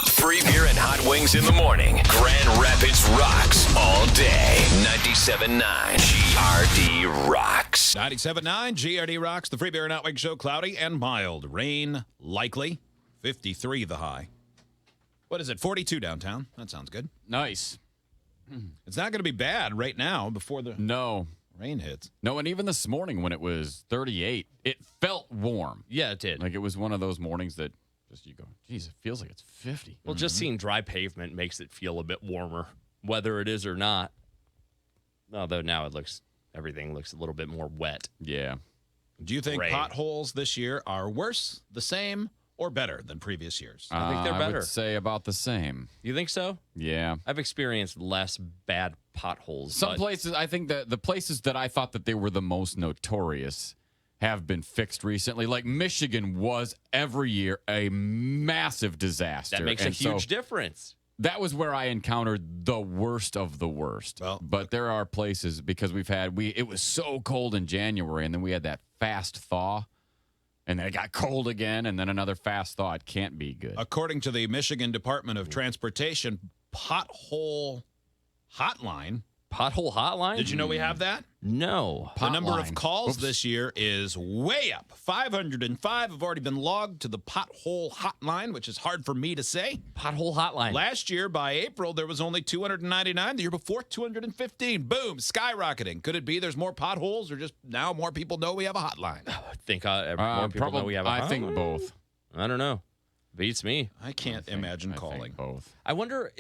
Free beer and hot wings in the morning. Grand Rapids rocks all day. 97.9 GRD rocks. 97.9 GRD rocks. The Free Beer and Hot Wings Show. Cloudy and mild. Rain likely. 53 the high. What is it? 42 downtown. That sounds good. Nice. It's not going to be bad right now before the rain hits. No, and even this morning when it was 38, it felt warm. Yeah, it did. Like it was one of those mornings that just you go, geez, it feels like it's 50. Well, just seeing dry pavement makes it feel a bit warmer, whether it is or not. Although now everything looks a little bit more wet. Yeah. Do you think Rain. potholes this year are worse, the same, or better than previous years? I think they're I better. would say about the same. You think so? Yeah. I've experienced less bad potholes. Some but places, I think that the places that I thought that they were the most notorious have been fixed recently. Like Michigan was every year a massive disaster. that makes a And so huge difference. that was where I encountered the worst of the worst. Well, but there are places because it was so cold in January and then we had that fast thaw and then it got cold again and then another fast thaw. It can't be good. According to the Michigan Department of Transportation Pothole Hotline. Pothole hotline? Did you know we have that? No. The number of Hotline. calls Oops. this year is way up. 505 have already been logged to the Pothole Hotline, which is hard for me to say. Pothole hotline. Last year, by April, there was only 299. The year before, 215. Boom, skyrocketing. Could it be there's more potholes or just now more people know we have a hotline? I think more people know we have a I think hotline. both. I don't know. Beats me. I can't imagine I think calling. both. I wonder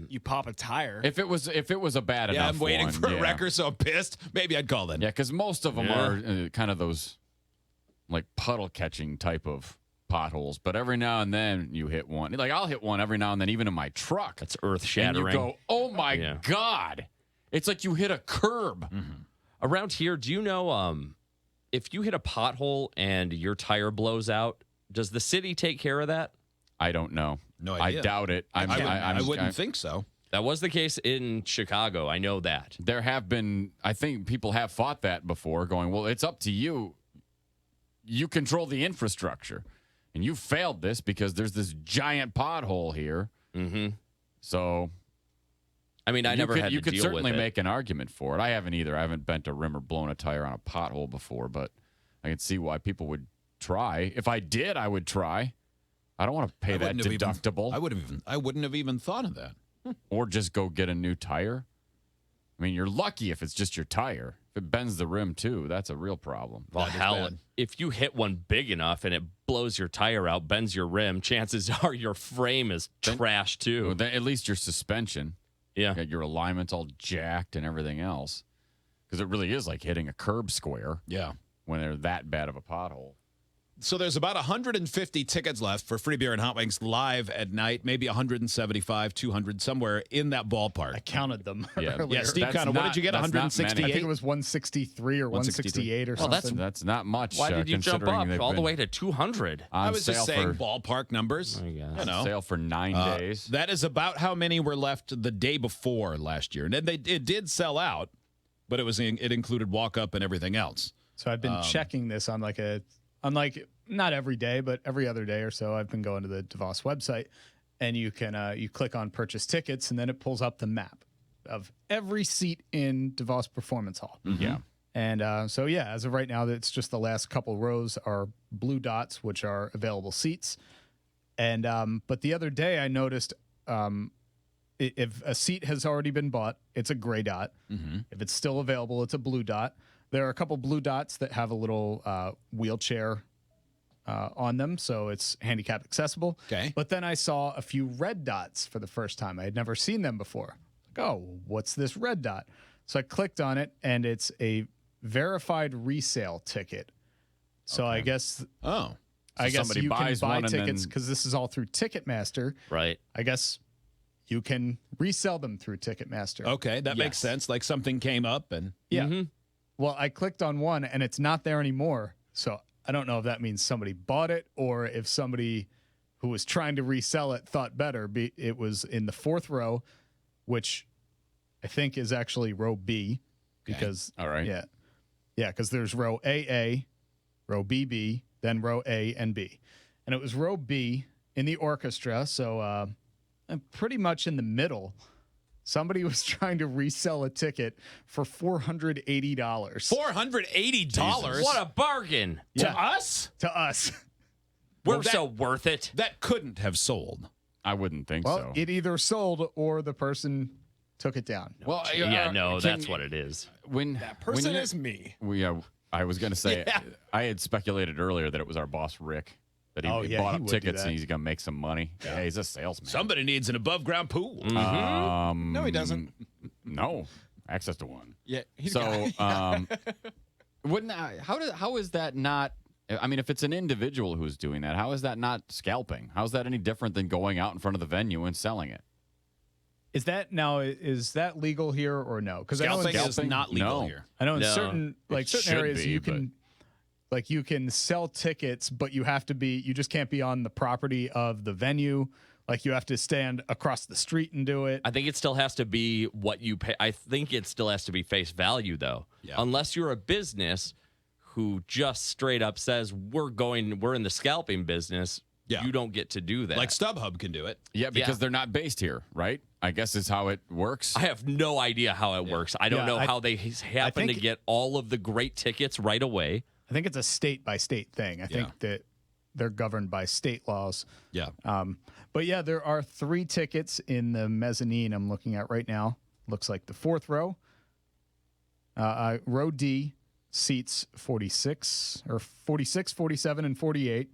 You pop a tire. If it was a bad Yeah, enough I'm waiting one, for a yeah. wrecker, so I'm pissed. Maybe I'd call then. Yeah, because most of them Yeah. are kind of those like puddle catching type of potholes. But every now and then you hit one. Like I'll hit one every now and then, even in my truck. that's earth And shattering. you go, oh my Yeah. God. It's like you hit a curb. Around here, do you know if you hit a pothole and your tire blows out, does the city take care of that? I don't know. No I idea. doubt it. I wouldn't think so. That was the case in Chicago. I know that. There have been, I think people have fought that before, going, well, it's up to you. You control the infrastructure. And you failed this because there's this giant pothole here. Mm-hmm. So I mean, I never had to you could deal certainly with it. make an argument for it. I haven't either. I haven't bent a rim or blown a tire on a pothole before, but I can see why people would try. If I did, I would try. I don't want to pay that deductible. I wouldn't have even thought of that. Or just go get a new tire. I mean, you're lucky if it's just your tire. If it bends the rim too, that's a real problem. Well, That is hell, bad. if you hit one big enough and it blows your tire out, bends your rim, chances are your frame is trash too. Well, then at least your suspension. Yeah. You got your alignments all jacked and everything else. Because it really is like hitting a curb square Yeah. when they're that bad of a pothole. So there's about 150 tickets left for Free Beer and Hot Wings live at night, maybe 175, 200, somewhere in that ballpark. I counted them Yeah. earlier. Yeah, Steve That's counted. What not- did you get, that's not many. 168? I think it was 163 or 168 or Well, something. That's not much. Why did you jump considering up they've all the been way to 200? on I was just sale saying for, ballpark numbers. I guess. You know. sale for 9 days. That is about how many were left the day before last year. And then it did sell out, but it included walk-up and everything else. So I've been checking this on not every day, but every other day or so. I've been going to the DeVos website, and you can you click on purchase tickets, and then it pulls up the map of every seat in DeVos Performance Hall. Yeah. And so as of right now, it's just the last couple rows are blue dots, which are available seats. And but the other day I noticed if a seat has already been bought, it's a gray dot. If it's still available, it's a blue dot. There are a couple blue dots that have a little wheelchair on them, so it's handicap accessible. Okay. But then I saw a few red dots for the first time. I had never seen them before. Like, oh, what's this red dot? So I clicked on it, and it's a verified resale ticket. So I guess Oh. I guess somebody you can buys buy one and tickets then- because this is all through Ticketmaster. Right. I guess you can resell them through Ticketmaster. Okay, that makes Yes. sense. Like something came up and Yeah. Well, I clicked on one and it's not there anymore. So I don't know if that means somebody bought it or if somebody who was trying to resell it thought better. It was in the fourth row, which I think is actually row B because All right. Yeah, because there's row AA, row BB, then row A and B. And it was row B, in the orchestra, so I'm pretty much in the middle. Somebody was trying to resell a ticket for $480. $480? What a bargain. To us? To us. We're so worth it. That couldn't have sold. I wouldn't think Well, so. it either sold or the person took it down. Well, That's what it is. That person is me. I was going to say, Yeah. I had speculated earlier that it was our boss, Rick, that he, Oh, he yeah, bought he up would do tickets that. and he's going to make some money. Yeah, he's a salesman. Somebody needs an above-ground pool. No, he doesn't. No, access to one. Yeah. So, how is that not? I mean, if it's an individual who's doing that, how is that not scalping? How is that any different than going out in front of the venue and selling it? Is that legal here or no? Because I know Scalping is Scalping? not legal No. here. in No. certain It should areas be, you can you can sell tickets, but you just can't be on the property of the venue. Like you have to stand across the street and do it. I think it still has to be what you pay. I think it still has to be face value, though. Yeah. Unless you're a business who just straight up says, we're in the scalping business. Yeah. You don't get to do that. Like StubHub can do it. Yeah, because they're not based here, right? I guess is how it works. I have no idea how it works. I don't Yeah, know how they happen to think- get all of the great tickets right away. I think it's a state by state thing. I think that they're governed by state laws. Yeah. But yeah, there are 3 tickets in the mezzanine I'm looking at right now. Looks like the 4th row. Row D, seats 46, 47, and 48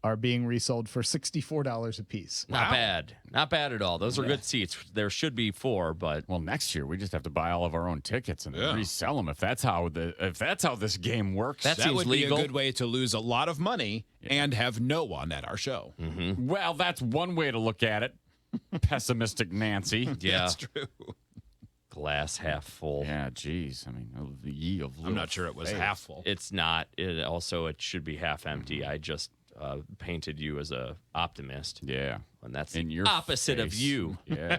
are being resold for $64 a piece. Not bad. Not bad at all. Those are good seats. There should be 4, but Well, next year we just have to buy all of our own tickets and Yeah. resell them. If that's how this game works. That That seems would legal. be a good way to lose a lot of money and have no one at our show. Well, that's one way to look at it. Pessimistic Nancy. yeah, That's true. glass half full. Yeah, geez. I mean, the ye of I'm not sure it was faith. half full. It's not. It should be half empty. I just painted you as a optimist, Yeah. and that's In the your opposite of face. you. Yeah.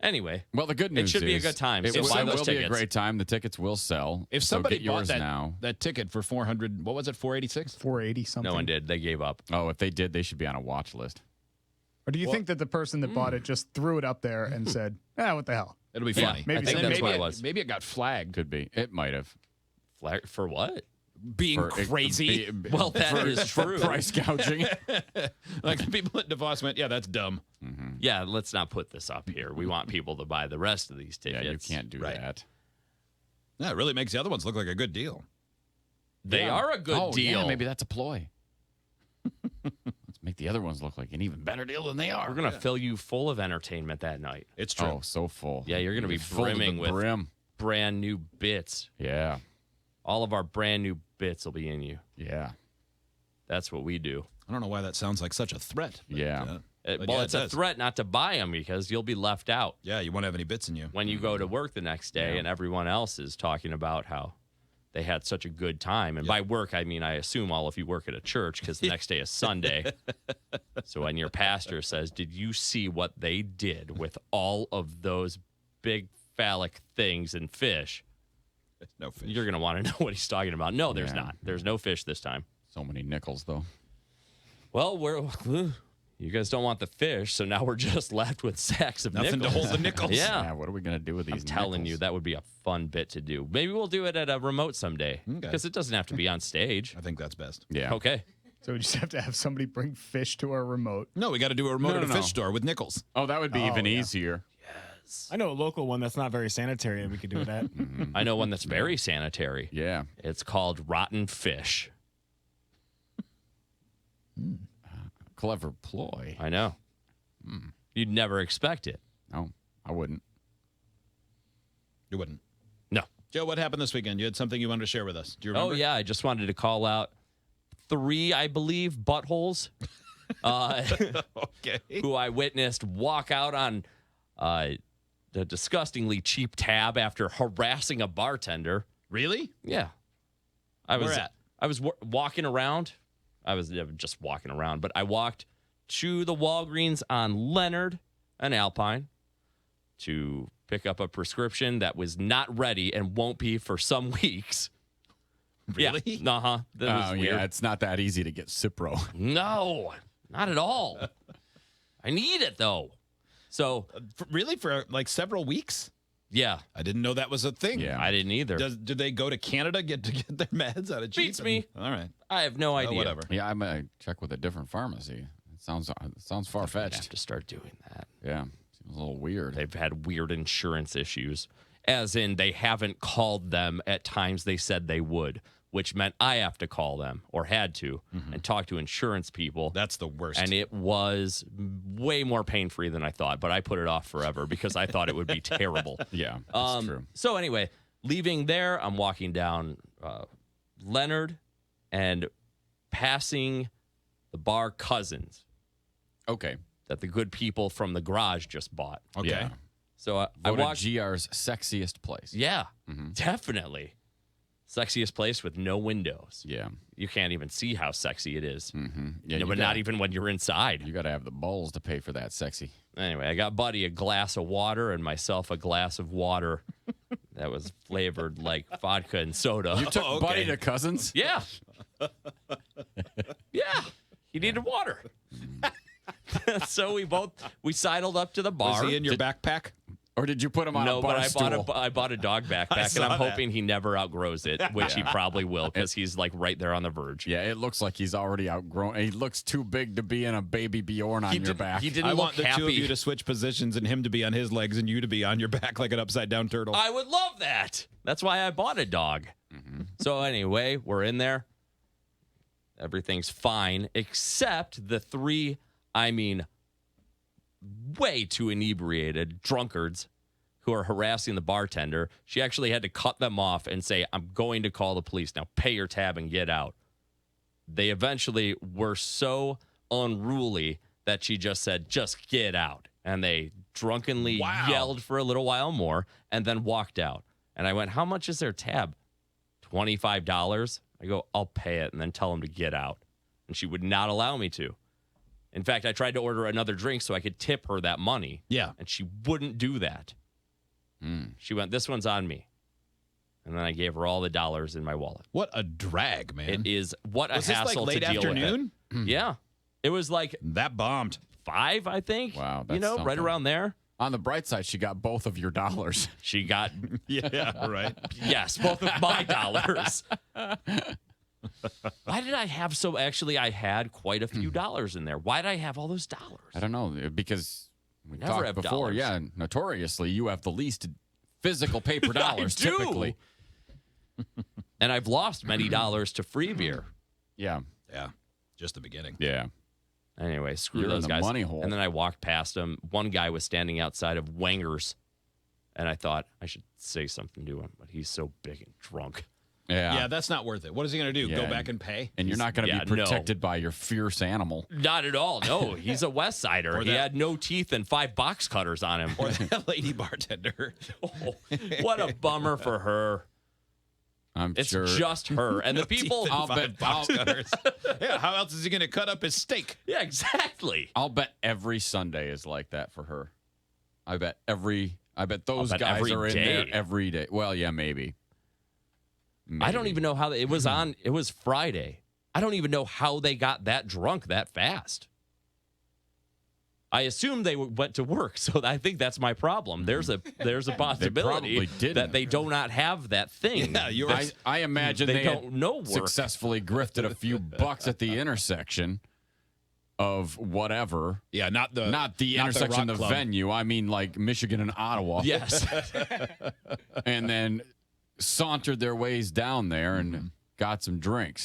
Anyway, Well, the good news should be a is good time, It so will, buy it those will be a tickets. great time. The tickets will sell. If so somebody get bought yours that, now. that ticket for 400, what was it, 486? 480 something. no one did. They gave up. Oh, if they did, they should be on a watch list. Or do you think that the person that bought it just threw it up there and said, what the hell? It'll be Yeah, funny. maybe And so. then That's maybe what it was. Maybe it got flagged. Could be. It might have. Flag for what? Being For- crazy. Well, that is true. Price gouging. Like the people at DeVos went, yeah, that's dumb. Yeah, let's not put this up here. We want people to buy the rest of these Yeah, tickets. you can't do Right. that. Yeah, it really makes the other ones look like a good deal. They are a good Oh, deal. Yeah, maybe that's a ploy. Let's make the other ones look like an even better deal than they are. We're gonna fill you full of entertainment that night. It's true. Oh, so full. Yeah, you're gonna be Full to the brimming with brim. brand new bits. Yeah. All of our brand new bits will be in you. Yeah. That's what we do. I don't know why that sounds like such a threat. But, Yeah. but Well, yeah, it's it a does. threat not to buy them because you'll be left out Yeah, you won't have any bits in you. when you go to work the next day and everyone else is talking about how they had such a good time. And by work, I mean, I assume all of you work at a church because the next day is Sunday. So when your pastor says, did you see what they did with all of those big phallic things and fish? No fish. You're going to want to know what he's talking about. No, there's Yeah. not. There's no fish this time. So many nickels, though. Well, you guys don't want the fish, so now we're just left with sacks of Nothing nickels. to hold the nickels. Yeah. What are we going to do with these I'm telling nickels? you, that would be a fun bit to do. Maybe we'll do it at a remote someday because it doesn't have to be on stage. I think that's best. Yeah. Okay. So we just have to have somebody bring fish to our remote. No, we got to do a remote No, at a no, fish no. store with nickels. Oh, that would be even easier. I know a local one that's not very sanitary that we could do it at. I know one that's very sanitary. Yeah. It's called Rotten Fish. Clever ploy. I know. You'd never expect it. No, I wouldn't. You wouldn't. No. Joe, what happened this weekend? You had something you wanted to share with us. Do you remember? Oh, yeah. I just wanted to call out 3, I believe, buttholes Okay. who I witnessed walk out on the disgustingly cheap tab after harassing a bartender. Really? Yeah. I Where was at? I was walking around. I was just walking around, but I walked to the Walgreens on Leonard and Alpine to pick up a prescription that was not ready and won't be for some weeks. Really? Yeah. Uh-huh. That was weird. Yeah, it's not that easy to get Cipro. No, not at all. I need it, though. So, Really? For like several weeks? yeah, I didn't know that was a thing. Yeah. I didn't either. Do they go to Canada to get their meds out of cheap? Beats me. All right. I have no idea. Whatever. Yeah, I might check with a different pharmacy. It sounds I have far-fetched. to start doing that. Yeah, seems a little weird. They've had weird insurance issues, as in they haven't called them at times they said they would, which meant I have to call them or had to and talk to insurance people. That's the worst. And it was way more pain-free than I thought, but I put it off forever because I thought it would be terrible. Yeah, that's true. So anyway, leaving there, I'm walking down Leonard and passing the bar Kuzzins Okay. that the good people from the garage just bought. Okay. Yeah. So I Voted walked. GR's sexiest place. Yeah, definitely. Sexiest place with no windows. Yeah. You can't even see how sexy it is. Yeah, No, but not even when you're inside. You got to have the balls to pay for that sexy. Anyway, I got Buddy a glass of water and myself a glass of water that was flavored like vodka and soda. You took okay. Buddy to Cousins? Yeah. Yeah. He needed water. So we sidled up to the bar. Was he in your backpack? Or did you put him on No, a bar but stool? I bought a dog backpack, and saw I'm that. hoping he never outgrows it, which he probably will because he's like right there on the verge. Yeah, it looks like he's already outgrown. He looks too big to be in a baby Bjorn on your back. He didn't I look want the happy. two of you to switch positions and him to be on his legs and you to be on your back like an upside down turtle. I would love that. That's why I bought a dog. So anyway, we're in there. Everything's fine, except the three, way too inebriated drunkards who are harassing the bartender. She actually had to cut them off and say, I'm going to call the police. Now pay your tab and get out. They eventually were so unruly that she just said, just get out. And they drunkenly yelled for a little while more and then walked out. And I went, how much is their tab? $25. I go, I'll pay it and then tell them to get out. And she would not allow me to. In fact, I tried to order another drink so I could tip her that money. Yeah. And she wouldn't do that. She went, this one's on me. And then I gave her all the dollars in my wallet. What a drag, man. It is what a Was this hassle like late to deal afternoon? with it. Yeah. It was like That bombed. 5, I think. Wow, You that's know, right something. around there. On the bright side, she got both of your dollars. She got, Yeah, right. yes, both of my dollars. Why did I have so? Actually, I had quite a few dollars in there. Why did I have all those dollars? I don't know, because we Never talked have before. dollars. Yeah, notoriously, you have the least physical paper dollars I do. typically. And I've lost many dollars to free beer. Yeah, Yeah. Just the beginning. yeah. Anyway, screw You're in those the guys. money hole. And then I walked past him. One guy was standing outside of Wenger's, and I thought I should say something to him, but he's so big and drunk. Yeah, that's not worth it. What is he going to do? Yeah, Go back and pay? And you're not going to Yeah, be protected by your fierce animal. Not at all. No, he's a West Sider. He that- had no teeth and 5 box cutters on him. Or that lady bartender? Oh, what a bummer for her. I'm It's sure. just her. And the people. I'll bet. Box cutters. Yeah, how else is he going to cut up his steak? Yeah, exactly. I'll bet every Sunday is like that for her. I bet those bet guys every are in day. there every day. Well, yeah, maybe. I don't even know how it was on. It was Friday. I don't even know how they got that drunk that fast. I assume they went to work, so I think that's my problem. There's a possibility probably didn't. that they do not have that thing. Yeah, I imagine They they don't know work. successfully grifted a few bucks at the intersection of whatever. Yeah, not the intersection, rock the club. venue. I mean, like Michigan and Ottawa. Yes. And then sauntered their ways down there and got some drinks.